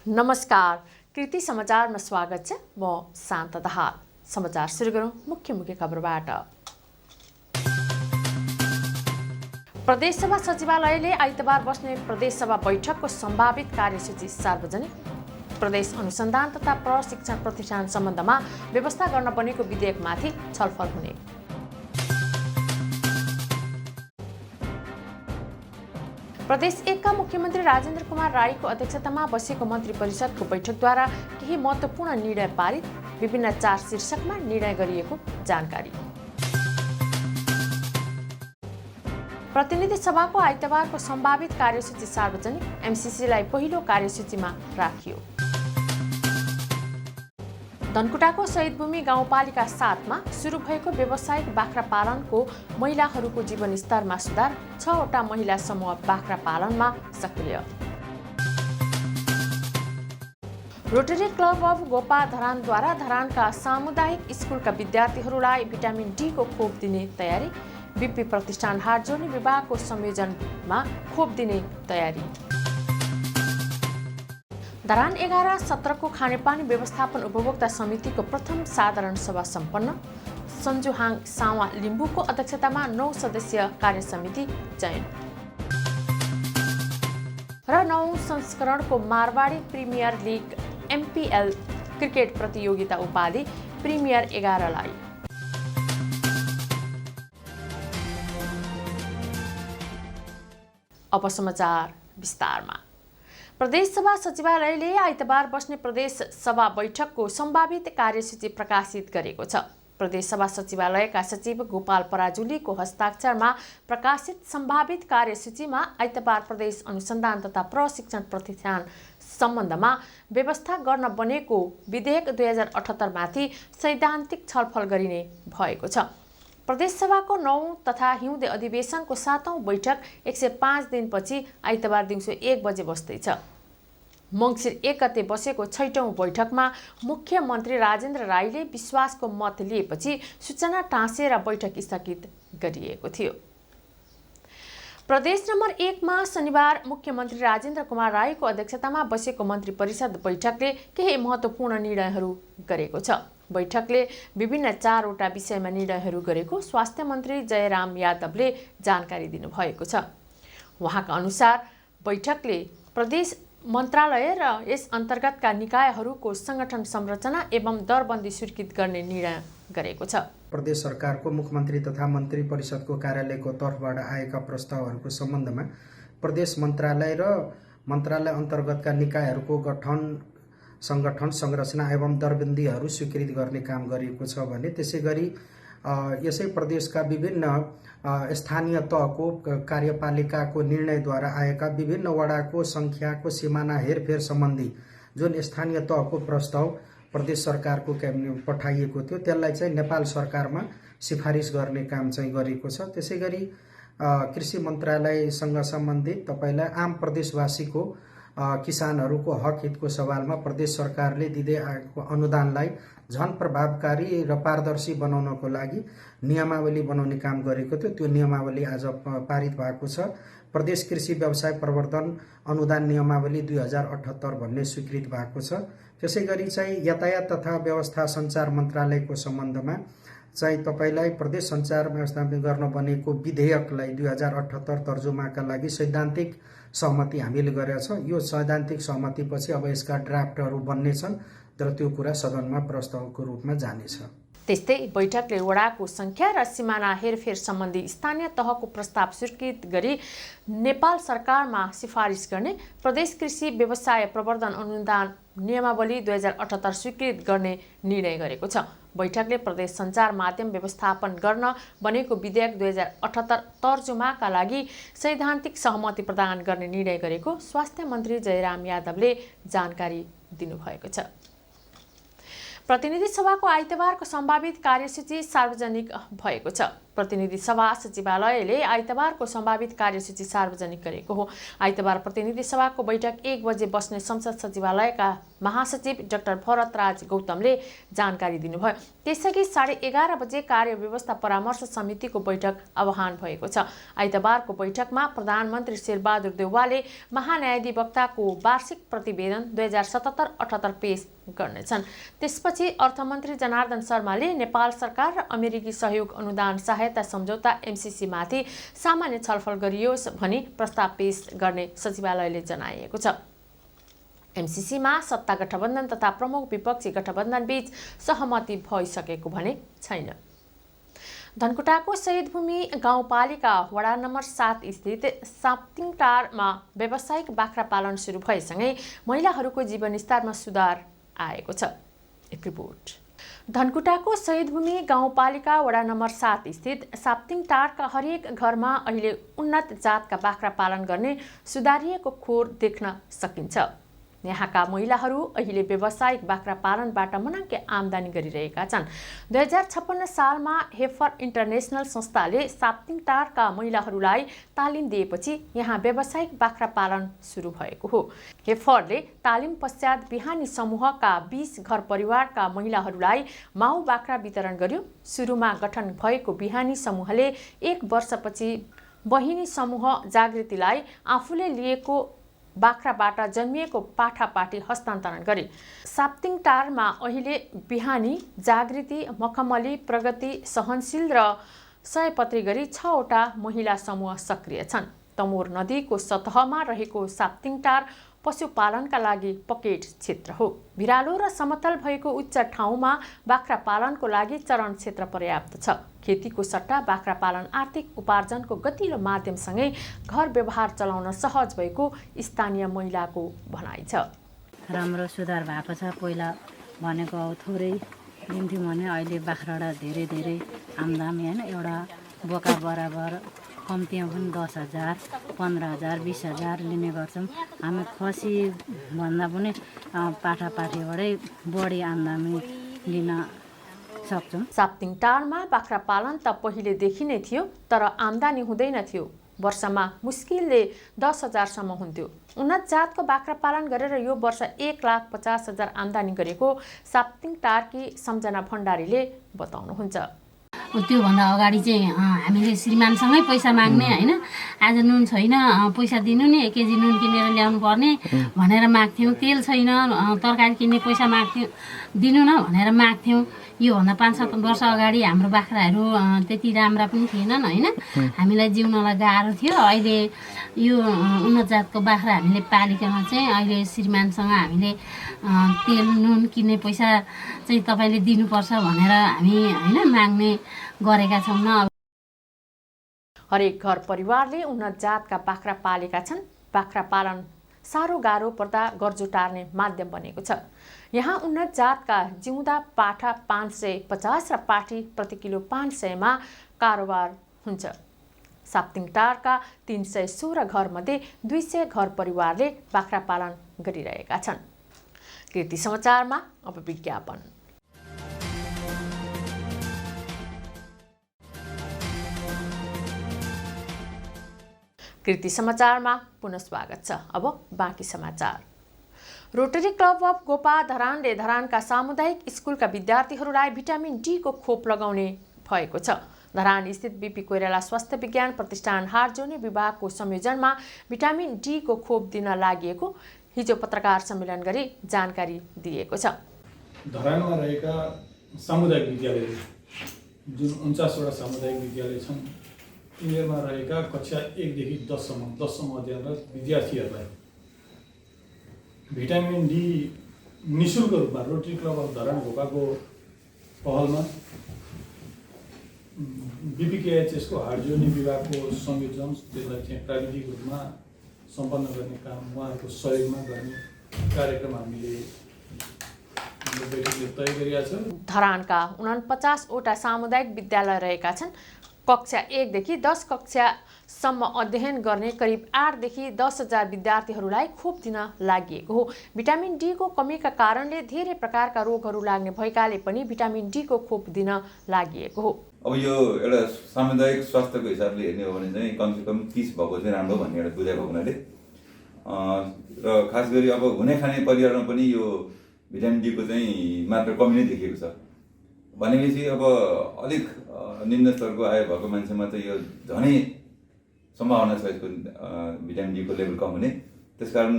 नमस्कार, कृति समाचारमा स्वागत छ। म शान्त दाहाल। समाचार सुरु गरौँ मुख्य खबरबाट। प्रदेशसभा सचिवालयले आइतबार बस्ने प्रदेशसभा बैठकको सम्भावित कार्यसूची सार्वजनिक। प्रदेश अनुसन्धान तथा प्रशिक्षण प्रतिष्ठान सम्बन्धमा व्यवस्था गर्न बनेको विधेयकमाथि छलफल हुने। प्रदेश 1 का मुख्यमन्त्री राजेन्द्र कुमार राईको अध्यक्षतामा बसेको मन्त्री परिषदको बैठकद्वारा केही महत्त्वपूर्ण निर्णय पारित। विभिन्न 4 शीर्षकमा निर्णय गरिएको जानकारी। प्रतिनिधि सभाको आइतबारको सम्भावित कार्यसूची सार्वजनिक। एमसीसीलाई पहिलो कार्यसूचीमा राखियो। धनकुटाको शहीदभूमि गाउँपालिका 7 मा सुरु भएको व्यावसायिक बाख्रा पालनको महिलाहरूको जीवनस्तरमा सुधार। 6 वटा महिला समूह बाख्रा पालनमा सक्रिय। रोटरी क्लब अफ गोपाधरानद्वारा धरानका सामुदायिक स्कुलका विद्यार्थीहरूलाई भिटामिन डी को खोप दिने तयारी। बीपी प्रतिष्ठान हात जोड्ने विभागको संयोजनमा खोप दिने तयारी। धरान 11-17 को खानेपानी व्यवस्थापन उपभोक्ता समितिको प्रथम साधारण सभा सम्पन्न। सन्जुहाङ सावा लिम्बुको अध्यक्षतामा 9 सदस्यीय कार्य समिति चयन। र 9औं संस्करणको Marwari premier league MPL cricket प्रतियोगिता उपाधि प्रिमियर 11 लाई। अब समाचार विस्तारमा। प्रदेशसभा सचिवालयले आइतबार बस्ने प्रदेश सभा बैठकको सम्भावित कार्यसूची प्रकाशित गरेको छ। प्रदेशसभा सचिवालयका सचिव गोपाल पराजुलीको हस्ताक्षरमा प्रकाशित सम्भावित कार्यसूचीमा आइतबार प्रदेश अनुसन्धान तथा प्रशिक्षण प्रतिष्ठान सम्बन्धमा व्यवस्था गर्न बनेको विधेयक 2078 माथि सैद्धान्तिक छलफल गरिने भएको छ। प्रदेशसभाको 9औं तथा हिउँदे अधिवेशनको 7औं बैठक 105 दिनपछि आइतबार दिउँसो 1 बजे बस्दैछ। मङ्सिर 1 गते बसेको 6औं बैठकमा मुख्यमन्त्री राजेन्द्र राईले विश्वासको मत लिएपछि सूचना टाँसेर बैठक स्थगित गरिएको थियो। प्रदेश नम्बर 1 मा शनिबार मुख्यमन्त्री राजेन्द्र कुमार राईको अध्यक्षतामा बसेको मन्त्री परिषद बैठकले केही महत्त्वपूर्ण निर्णयहरू गरेको छ। बैठकले विभिन्न 4 वटा विषयमा निर्णयहरू गरेको स्वास्थ्य मन्त्री जयराम यादवले जानकारी दिनुभएको छ। उहाँका अनुसार बैठकले प्रदेश मन्त्रालय र यस अन्तर्गतका निकायहरूको संगठन संरचना एवं दरबन्दी स्वीकृत गर्ने निर्णय गरेको छ। प्रदेश सरकारको मुख्यमन्त्री तथा मन्त्री परिषदको कार्यालयको तर्फबाट आएका प्रस्तावहरूको सम्बन्धमा प्रदेश मन्त्रालय र मन्त्रालय अन्तर्गतका निकायहरूको गठन संगठन संरचना एवं दरबन्दीहरू स्वीकृत गर्ने काम गरिएको छ भने त्यसैगरी यसै प्रदेशका विभिन्न स्थानीय तहको कार्यपालिकाको निर्णयद्वारा आएका विभिन्न वडाको संख्याको सिमाना हेरफेर सम्बन्धी जुन स्थानीय तहको प्रस्ताव प्रदेश सरकारको क्याबिनेट पठाइएको थियो त्यसलाई चाहिँ नेपाल सरकारमा सिफारिस गर्ने काम चाहिँ गरेको छ। त्यसैगरी कृषि मन्त्रालयसँग सम्बन्धित तपाईलाई आम प्रदेशवासीको किसानहरूको हक हितको सवालमा प्रदेश सरकारले दिँदै आएको अनुदानलाई झन प्रभावकारी र पारदर्शी बनाउनको लागि नियमावली बनाउने काम गरेको थियो। त्यो नियमावली आज पारित भएको छ। प्रदेश कृषि व्यवसाय प्रवर्धन अनुदान नियमावली 2078 भन्ने स्वीकृत भएको छ। त्यसैगरी चाहिँ यातायात तथा व्यवस्था सञ्चार मन्त्रालयको सम्बन्धमा चाहिँ तपाईलाई प्रदेश सञ्चार व्यवस्थापन गर्न बनेको विधेयकलाई 2078 तर्जुमाका लागि सैद्धान्तिक सहमति हामीले गरेका छौँ। यो सैद्धान्तिक सहमतिपछि अब यसका ड्राफ्टहरू बन्नेछन् तर त्यो कुरा सदनमा प्रस्तावको रूपमा जानेछ। त्यस्तै बैठकले वडाको संख्या र सिमाना हेरफेर सम्बन्धी स्थानीय तहको प्रस्ताव स्वीकृत गरी नेपाल सरकारमा सिफारिस गर्ने प्रदेश कृषि व्यवसाय प्रवर्धन अनुदान नियमावली 2078 स्वीकृत गर्ने निर्णय गरेको छ। बैठकले प्रदेश सञ्चार माध्यम व्यवस्थापन गर्न बनेको विधेयक 2078 तर्जुमाका लागि सैद्धान्तिक सहमति प्रदान गर्ने निर्णय गरेको स्वास्थ्य मन्त्री जयराम यादवले जानकारी दिनुभएको छ। प्रतिनिधि सभाको आइतबारको सम्भावित कार्यसूची सार्वजनिक भएको छ। प्रतिनिधि सभा सचिवालयले आइतबारको सम्भावित कार्यसूची सार्वजनिक गरेको हो। आइतबार प्रतिनिधि सभाको बैठक 1 बजे बस्ने संसद सचिवालयका महासचिव डाक्टर भरतराज गौतमले जानकारी दिनुभयो। त्यसअघि 11:30 बजे कार्यव्यवस्था परामर्श समितिको बैठक आह्वान भएको छ। आइतबारको बैठकमा प्रधानमन्त्री शेरबहादुर देउवाले महान्यायाधिवक्ताको वार्षिक प्रतिवेदन 2077-78 पेश गर्नेछन्। त्यसपछि अर्थमन्त्री जनार्दन शर्माले नेपाल सरकार र अमेरिकी सहयोग अनुदान सहायता सम्झौता MCC माथि सामान्य छलफल गरियोस् भनी प्रस्ताव पेश गर्ने सचिवालयले जनाएको छ। MCC मा सत्ता गठबन्धन तथा प्रमुख विपक्षी गठबन्धन बीच सहमति भइसकेको भने छैन। धनकुटाको शहीदभूमि गाउँपालिका वडा नम्बर 7 स्थित साप्तिङटारमा व्यावसायिक बाख्रा पालन सुरु भएसँगै महिलाहरूको जीवनस्तरमा सुधार आएको छ। एक रिपोर्ट। धनकुटाको शहीदभूमि गाउँपालिका वडा नम्बर 7 स्थित साप्तिङटारका हरेक घरमा अहिले उन्नत जातका बाख्रा पालन गर्ने सुधारिएको खोर देख्न सकिन्छ। यहाँका महिलाहरू अहिले व्यावसायिक बाख्रा पालनबाट मनङ्के आम्दानी गरिरहेका छन्। 2056 सालमा हेफर इन्टरनेसनल संस्थाले साप्तिङटारका महिलाहरूलाई तालिम दिएपछि यहाँ व्यावसायिक बाख्रा पालन सुरु भएको हो। हेफरले तालिम पश्चात बिहानी समूहका 20 घर परिवारका महिलाहरूलाई माउ बाख्रा वितरण गर्यो। सुरुमा गठन भएको बिहानी समूहले 1 वर्षपछि बहिनी समूह जागृतिलाई आफूले लिएको बाख्राबाट जन्मिएको पाठापाठी हस्तान्तरण गरे। साप्तिङटारमा अहिले बिहानी, जागृति, मखमली, प्रगति, सहनशील र सयपत्री गरी 6 वटा महिला समूह सक्रिय छन्। तमोर नदीको सतहमा रहेको साप्तिङटार पशुपालनका लागि पकेट क्षेत्र हो। भिरालो र समतल भएको उच्च ठाउँमा बाख्रा पालनको लागि चरण क्षेत्र पर्याप्त छ। खेतीको सट्टा बाख्रा पालन आर्थिक उपार्जनको गतिलो माध्यमसँगै घर व्यवहार चलाउन सहज भएको स्थानीय महिलाको भनाइ छ। राम्रो सुधार भएको छ। पहिला भनेको थोरै दिन्थ्यौँ भने अहिले बाख्राबाट धेरै आम्दानी होइन। एउटा बोका बराबर कम्तीमा पनि 10,000, 15,000, 20,000 लिने गर्छौँ। हामी खसी भन्दा पनि पाठापाठीबाटै बढी आम्दानी लिन सक्छौँ। साप्तिङटारमा बाख्रा पालन त पहिलेदेखि नै थियो, तर आम्दानी हुँदैन थियो। वर्षमा मुस्किलले 10,000 सम्म हुन्थ्यो। उन्नत जातको बाख्रा पालन गरेर यो वर्ष 1,50,000 आम्दानी गरेको साप्तिङटारकी सम्झना भण्डारीले बताउनुहुन्छ। त्योभन्दा अगाडि चाहिँ हामीले श्रीमानसँगै पैसा माग्ने होइन। आज नुन छैन, पैसा दिनु नि, 1 केजी नुन किनेर ल्याउनु पर्ने भनेर माग्थ्यौँ। तेल छैन, तरकारी किन्ने पैसा माग्थ्यौँ, दिनु न भनेर माग्थ्यौँ। योभन्दा 5-7 वर्ष अगाडि हाम्रो बाख्राहरू त्यति राम्रा पनि थिएनन् होइन। हामीलाई जिउनलाई गाह्रो थियो। अहिले यो उन्नत जातको बाख्रा हामीले पालिकन चाहिँ अहिले श्रीमानसँग हामीले तेल नुन किन्ने पैसा चाहिँ तपाईँले दिनुपर्छ भनेर हामी होइन माग्ने गरेका छौँ न। हरेक घर परिवारले उन्नत जातका बाख्रा पालेका छन्। बाख्रा पालन साह्रो गाह्रो पर्दा गर्जो टार्ने माध्यम बनेको छ। यहाँ उन्नत जातका जिउँदा पाठा 550 र पाठी प्रति किलो 500 मा कारोबार हुन्छ। साप्तिङटारका 316 घरमध्ये 200 घर परिवारले बाख्रा पालन गरिरहेका छन्। कृति समाचारमा अब विज्ञापन। कृति समाचारमा पुनः स्वागत छ। अब बाँकी समाचार। रोटरी क्लब अफ गोपा धरानले धरानका सामुदायिक स्कुलका विद्यार्थीहरूलाई भिटामिन डी को खोप लगाउने भएको छ। धरान स्थित बीपी कोइराला स्वास्थ्य विज्ञान प्रतिष्ठान हार्जोनी विभागको संयोजनमा भिटामिन डी को खोप दिन लागि हिजो पत्रकार सम्मेलन गरी जानकारी दिएको छ। धरानमा रहेका सामुदायिक विद्यालय जुन 49 वटा सामुदायिक विद्यालय छन्, तिनीहरूमा रहेका कक्षा 1 देखि 10 सम्म अध्ययनरत विद्यार्थीहरूलाई भिटामिन डी निःशुल्क रूपमा रोटरी क्लब अफ धरान गोपाको पहलमा बीपीकेएचएस को हार्जोनी विभागको संयोजन त्यसलाई चाहिँ प्राविधिक रूपमा सम्पन्न गर्ने काम उहाँहरूको सहयोगमा गर्ने कार्यक्रम हामीले बैठकले तय गरिएको छ। धरानका 49 वटा सामुदायिक विद्यालय रहेका छन्। कक्षा 1 देखि 10 कक्षासम्म अध्ययन गर्ने करिब 8 देखि 10,000 विद्यार्थीहरूलाई खोप दिन लागि हो। भिटामिन डी को कमीका कारणले धेरै प्रकारका रोगहरू लाग्ने भएकाले पनि भिटामिन डी को खोप दिन लागि हो। अब यो एउटा सामुदायिक स्वास्थ्यको हिसाबले हेर्ने हो भने चाहिँ कमसेकम 30 भएको चाहिँ राम्रो भन्ने एउटा बुझाइ भएको हुनाले र खास गरी अब हुने खाने परिवारमा पनि यो भिटामिन डी को चाहिँ मात्रा कमी नै देखिएको छ भनेपछि अब अलिक निम्न स्तरको आय भएको मान्छेमा चाहिँ यो झनै सम्भावना छ यसको भिटामिन डी को लेभल कम हुने। त्यसकारण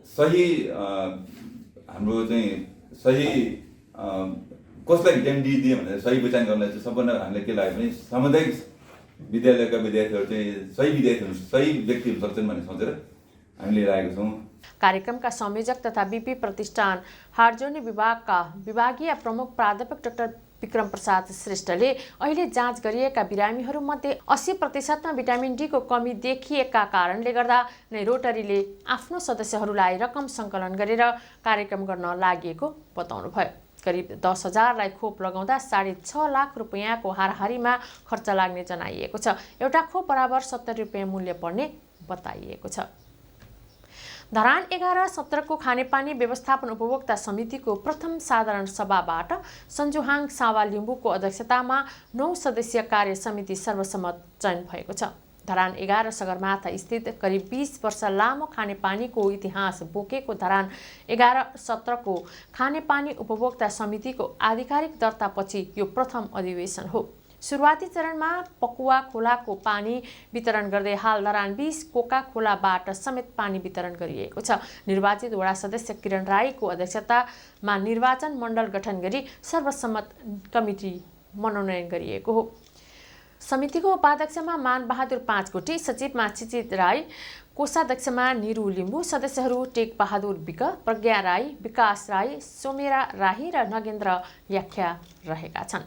सही हाम्रो चाहिँ सही कसलाई भिटामिन डी दियो भनेर सही पहिचान गर्नलाई चाहिँ सबभन्दा हामीले के लाग्यो भने सामुदायिक विद्यालयका विद्यार्थीहरू चाहिँ सही व्यक्ति हुन सक्छन् भन्ने सोचेर हामीले राखेका छौँ। कार्यक्रमका संयोजक तथा बीपी प्रतिष्ठान हार्जोनी विभागका विभागीय प्रमुख प्राध्यापक डाक्टर विक्रम प्रसाद श्रेष्ठले अहिले जाँच गरिएका बिरामीहरूमध्ये 80% भिटामिन डी को कमी देखिएका कारणले गर्दा नै रोटरीले आफ्नो सदस्यहरूलाई रकम सङ्कलन गरेर कार्यक्रम गर्न लागेको बताउनुभयो। करिब 10,000लाई खोप लगाउँदा 6.5 लाख रुपियाँको हाराहारीमा खर्च लाग्ने जनाइएको छ। एउटा खोप बराबर 70 रुपियाँ मूल्य पर्ने बताइएको छ। धरान 11-17 को खानेपानी व्यवस्थापन उपभोक्ता समितिको प्रथम साधारण सभाबाट सञ्जुहाङ सावा लिम्बूको अध्यक्षतामा 9 सदस्यीय कार्य समिति सर्वसम्मत चयन भएको छ। धरान 11 सगरमाथा स्थित करिब 20 वर्ष लामो खानेपानीको इतिहास बोकेको धरान 11-17 को खानेपानी उपभोक्ता समितिको आधिकारिक दर्तापछि यो प्रथम अधिवेशन हो। सुरुवाती चरणमा पकुवा खोलाको पानी वितरण गर्दै हाल धरान 20 कोका खोलाबाट समेत पानी वितरण गरिएको छ। निर्वाचित वडा सदस्य किरण राईको अध्यक्षतामा निर्वाचन मण्डल गठन गरी सर्वसम्मत कमिटी मनोनयन गरिएको हो। समितिको उपाध्यक्षमा मानबहादुर पाँचकोटी, सचिवमा चिचित राई, कोषाध्यक्षमा निरु लिम्बू, सदस्यहरू टेक बहादुर विक, प्रज्ञा राई, विकास राई, सोमेरा राही र नगेन्द्र याख्या रहेका छन्।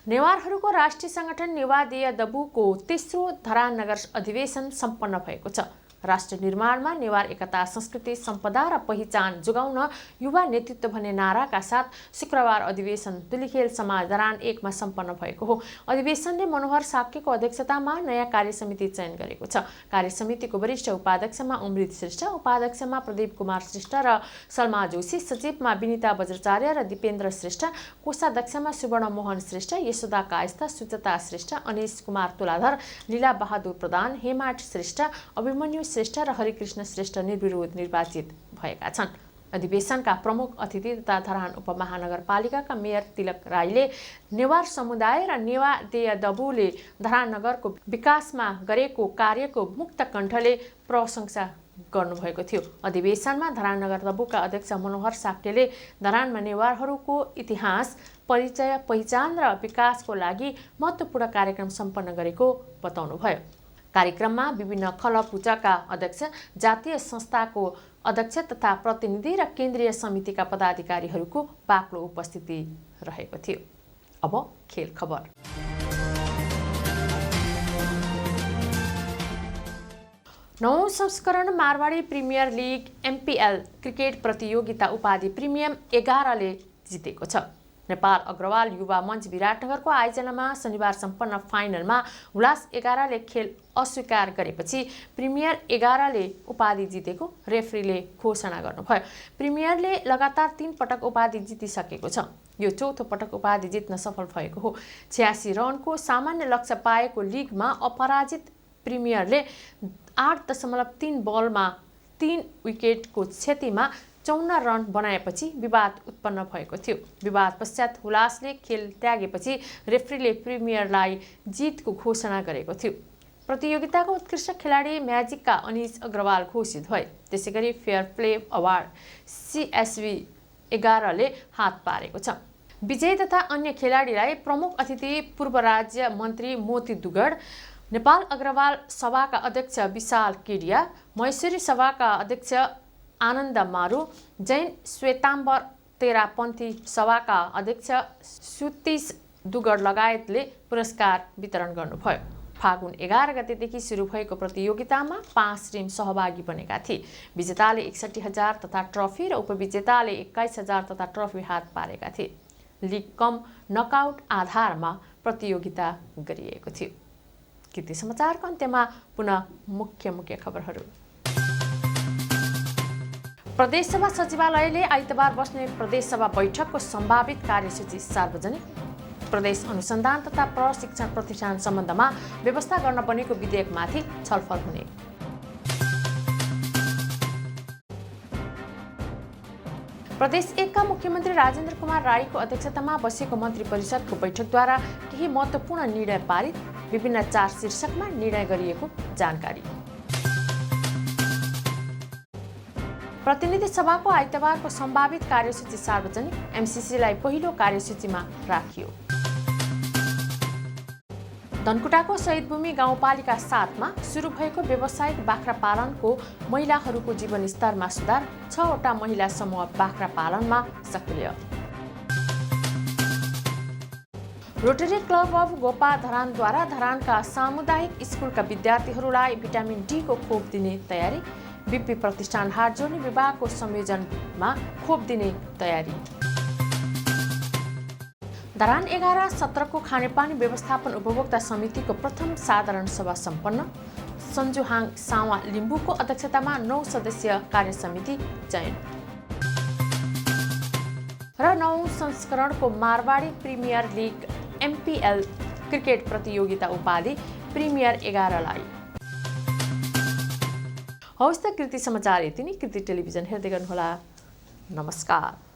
नेवारहरूको राष्ट्रिय संगठन नेवा देय दबुको तेस्रो धरान नगर अधिवेशन सम्पन्न भएको छ। राष्ट्र निर्माणमा नेवार एकता, संस्कृति, सम्पदा र पहिचान जोगाउन युवा नेतृत्व भन्ने नाराका साथ शुक्रबार अधिवेशन दुलीखेल समाज धरान 1 मा सम्पन्न भएको हो। अधिवेशनले मनोहर साक्यको अध्यक्षतामा नयाँ कार्य समिति चयन गरेको छ। कार्य समितिको वरिष्ठ उपाध्यक्षमा अमृत श्रेष्ठ, उपाध्यक्षमा प्रदीप कुमार श्रेष्ठ र सलमा जोशी, सचिवमा विनिता बज्राचार्य र दिपेन्द्र श्रेष्ठ, कोषाध्यक्षमा सुवर्ण मोहन श्रेष्ठ, यशोदा कायस्थ, सुचता श्रेष्ठ, अनिश कुमार तुलाधर, लीला बहादुर प्रधान, हेमाट श्रेष्ठ, अभिमन्यु श्रेष्ठ र हरिकृष्ण श्रेष्ठ निर्विरोध निर्वाचित भएका छन्। अधिवेशनका प्रमुख अतिथि तथा धरान उपमहानगरपालिकाका मेयर तिलक राईले नेवार समुदाय र नेवा देय दबुले धरान नगरको विकासमा गरेको कार्यको मुक्त कण्ठले प्रशंसा गर्नुभएको थियो। अधिवेशनमा धरान नगर दबुका अध्यक्ष मनोहर साक्यले धरानमा नेवारहरूको इतिहास, परिचय, पहिचान र विकासको लागि महत्त्वपूर्ण कार्यक्रम सम्पन्न गरेको बताउनुभयो। कार्यक्रममा विभिन्न खलपुजाका अध्यक्ष, जातीय संस्थाको अध्यक्ष तथा प्रतिनिधि र केन्द्रीय समितिका पदाधिकारीहरूको बाक्लो उपस्थिति रहेको थियो। अब खेल खबर। नौ संस्करण Marwari premier league MPL cricket प्रतियोगिता उपाधि प्रिमियम 11 ले जितेको छ। नेपाल अग्रवाल युवा मञ्च विराटनगरको आयोजनामा शनिबार सम्पन्न फाइनलमा हुलास 11 ले खेल अस्वीकार गरेपछि प्रिमियर 11 ले उपाधि जितेको रेफ्रीले घोषणा गर्नुभयो। प्रिमियरले लगातार 3 पटक उपाधि जितिसकेको छ। यो चौथो पटक उपाधि जित्न सफल भएको हो। 86 रनको सामान्य लक्ष्य पाएको लिगमा अपराजित प्रिमियरले 8.3 बलमा 3 विकेटको क्षतिमा 54 रन बनाएपछि विवाद उत्पन्न भएको थियो। विवाद पश्चात हुलासले खेल त्यागेपछि रेफ्रीले प्रिमियरलाई जितको घोषणा गरेको थियो। प्रतियोगिताको उत्कृष्ट खेलाडी म्याजिकका अनिश अग्रवाल घोषित भए। त्यसैगरी फेयर प्ले अवार्ड CSV 11 ले हात पारेको छ। विजयी तथा अन्य खेलाडीलाई प्रमुख अतिथि पूर्व राज्य मन्त्री मोती दुगड, नेपाल अग्रवाल सभाका अध्यक्ष विशाल केडिया, महेश्वरी सभाका अध्यक्ष आनन्द मारू, जैन श्वेताम्बर तेरापन्थी सभाका अध्यक्ष सुतीश दुगड लगायतले पुरस्कार वितरण गर्नुभयो। फागुन 11 गतेदेखि सुरु भएको प्रतियोगितामा 5 टिम सहभागी बनेका थिए। विजेताले 61,000 तथा ट्रफी र उपविजेताले 21,000 तथा ट्रफी हात पारेका थिए। लिग कम नकआउट आधारमा प्रतियोगिता गरिएको थियो। कृति समाचारको अन्त्यमा पुनः मुख्य खबरहरू। प्रदेशसभा सचिवालयले आइतबार बस्ने प्रदेशसभा बैठकको सम्भावित कार्यसूची सार्वजनिक। प्रदेश अनुसन्धान तथा प्रशिक्षण प्रतिष्ठान सम्बन्धमा व्यवस्था गर्न बनेको विधेयकमाथि छलफल हुने। प्रदेश 1 का मुख्यमन्त्री राजेन्द्र कुमार राईको अध्यक्षतामा बसेको मन्त्री परिषदको बैठकद्वारा केही महत्त्वपूर्ण निर्णय पारित, विभिन्न 4 शीर्षकमा निर्णय गरिएको जानकारी। प्रतिनिधि सभाको आइतबारको सम्भावित कार्यसूची सार्वजनिक, एमसीसीलाई पहिलो कार्यसूचीमा राखियो। धनकुटाको शहीदभूमि गाउँपालिका 7मा सुरु भएको व्यावसायिक बाख्रा पालनको महिलाहरूको जीवनस्तरमा सुधार, 6वटा महिला समूह बाख्रा पालनमा सक्रिय। रोटरी क्लब अफ गोपा धरानद्वारा धरानका सामुदायिक स्कुलका विद्यार्थीहरूलाई भिटामिन डी को खोप दिने तयारी, बीपी प्रतिष्ठान हात जोड्ने विभागको संयोजनमा खोप दिने तयारी। धरान 11-17 को खानेपानी व्यवस्थापन उपभोक्ता समितिको प्रथम साधारण सभा सम्पन्न, सन्जुहाङ सावा लिम्बूको अध्यक्षतामा 9 सदस्यीय कार्य समिति चयन। र 9औं संस्करणको Marwari premier league MPL cricket प्रतियोगिता उपाधि प्रिमियर 11लाई। हवस् त कृति समाचार यति नै। कृति टेलिभिजन हेर्दै गर्नुहोला। नमस्कार।